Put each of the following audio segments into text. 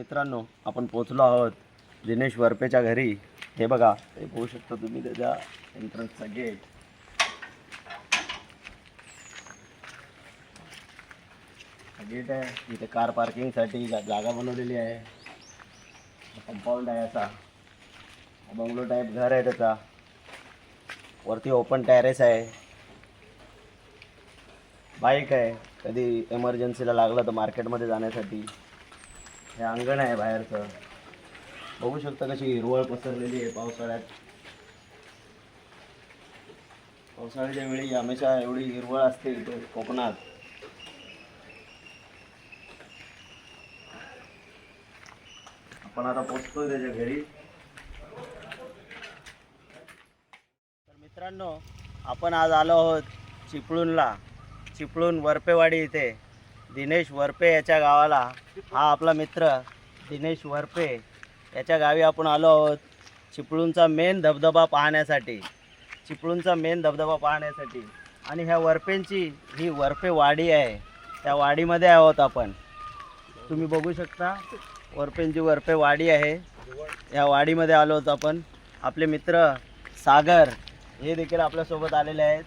मित्रांनो, आपण पोचलो आहोत दिनेश वरपेच्या घरी. हे बघा, हे बघू शकता तुम्ही त्याच्या एंट्रन्सचा गेट. गेट आहे इथे कार पार्किंगसाठी जागा बनवलेली आहे. कंपाऊंड आहे असा बंगलो टाईप घर आहे त्याचा. वरती ओपन टेरेस आहे. बाईक आहे कधी इमर्जन्सीला लागलं तर मार्केटमध्ये जाण्यासाठी. हे अंगण आहे बाहेरचं. बघू शकता कशी हिरवळ पसरलेली आहे पावसाळ्यात. पावसाळ्याच्या वेळी हमेशा एवढी हिरवळ असते इथे कोकणात. आपण आता पोचतोय त्याच्या घरी. तर मित्रांनो, आपण आज आलो आहोत चिपळूणला. चिपळूण वरपेवाडी इथे दिनेश वरपे याच्या गावाला. हा आपला मित्र दिनेश वरपे याच्या गावी आपण आलो आहोत चिपळूणचा मेन धबधबा पाहण्यासाठी. आणि ह्या वरपेंची ही वरपे वाडी आहे. त्या वाडीमध्ये आहोत आपण. तुम्ही बघू शकता वरपेंची वरपे वाडी आहे. या वाडीमध्ये आलो आहोत आपण. आपले मित्र सागर हे देखील आपल्यासोबत आलेले आहेत.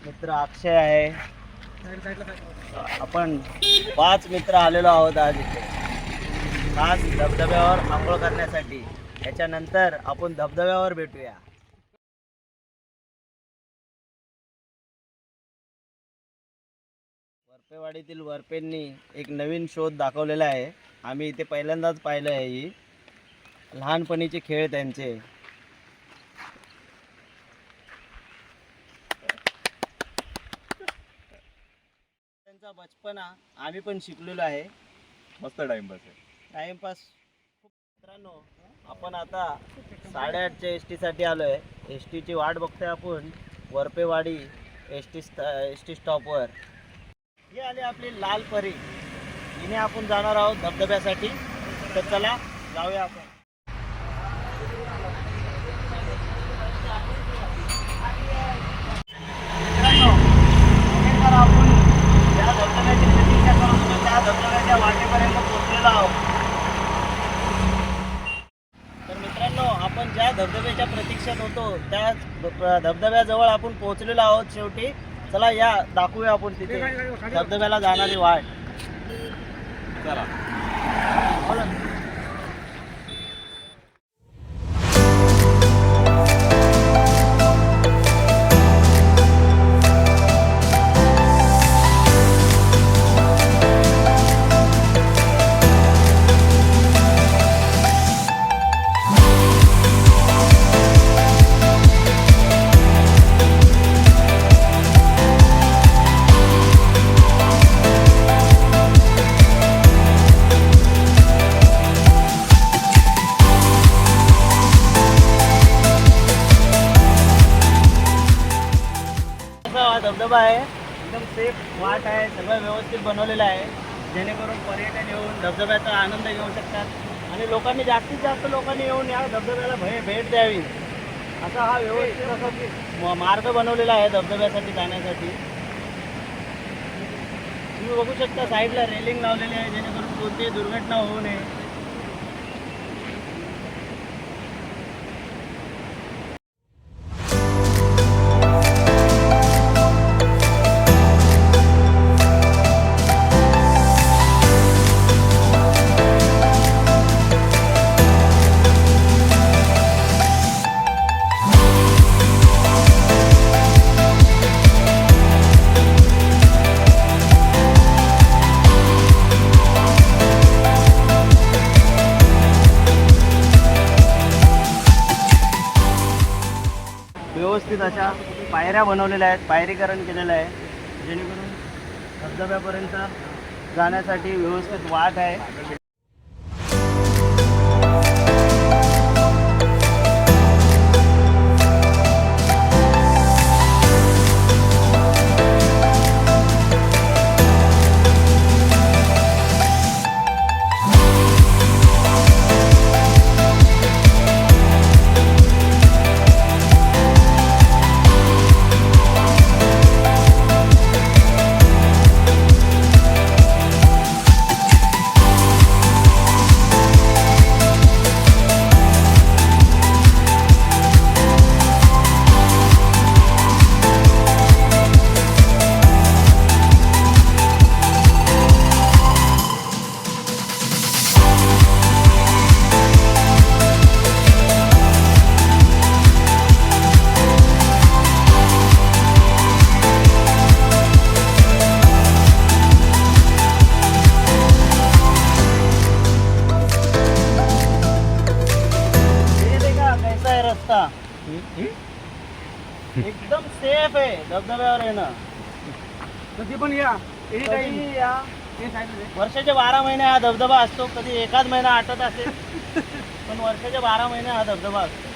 मित्र अक्षय आहे. आपण 5 मित्र आलेलो आहोत आज इथे खास धबधब्यावर आंघोळ करण्यासाठी. याच्यानंतर आपण धबधब्यावर भेटूया. वरपेवाडीतील वरपेंनी एक नवीन शोध दाखवलेला आहे. आम्ही इथे पहिल्यांदाच पाहिलं आहे. ही लहानपणीचे खेळ त्यांचे. त्यांचा बचपना आम्ही पण शिकलेलो आहे. मस्त टाइमपास. मित्रांनो, आपण आता 8:30च्या एस टीसाठी आलो आहे. एस टीची वाट बघतोय आपण वरपेवाडी एस टी स्टॉपवर. ही आली आपली लाल परी. हिने आपण जाणार आहोत धबधब्यासाठी. तर चला जाऊया आपण. मित्रांनो, तर आपण त्या धबधब्याची प्रतीक्षा करून त्या धबधब्याच्या वाटेपर्यंत पोहोचलेलो आहोत. तर मित्रांनो, आपण ज्या धबधब्याच्या प्रतीक्षेत होतो त्या धबधब्याजवळ आपण पोहोचलेलो आहोत शेवटी. चला या दाखवूया आपण तिथे धबधब्याला जाणारी वाट. चला बोला. धबधबा आहे. एकदम सेफ वाट आहे. सगळं व्यवस्थित बनवलेलं आहे जेणेकरून पर्यटन येऊन धबधब्याचा आनंद घेऊ शकतात. आणि लोकांनी जास्तीत जास्त लोकांनी येऊन या धबधब्याला भेट द्यावी असा हा व्यवस्थित असा मार्ग बनवलेला आहे धबधब्यासाठी जाण्यासाठी. तुम्ही बघू शकता साईडला रेलिंग लावलेली आहे जेणेकरून कोणतीही दुर्घटना होऊ नये. व्यवस्थित अशा पायऱ्या बनवलेल्या आहेत. पायरीकरण केलेलं आहे जेणेकरून धबधब्यापर्यंत जाण्यासाठी व्यवस्थित वाट आहे. एकदम सेफ आहे धबधब्यावर येणं. कधी पण या कधीही या. वर्षाचे 12 महिने हा धबधबा असतो. कधी एखाद महिना आटत असेल पण वर्षाचे 12 महिने हा धबधबा असतो.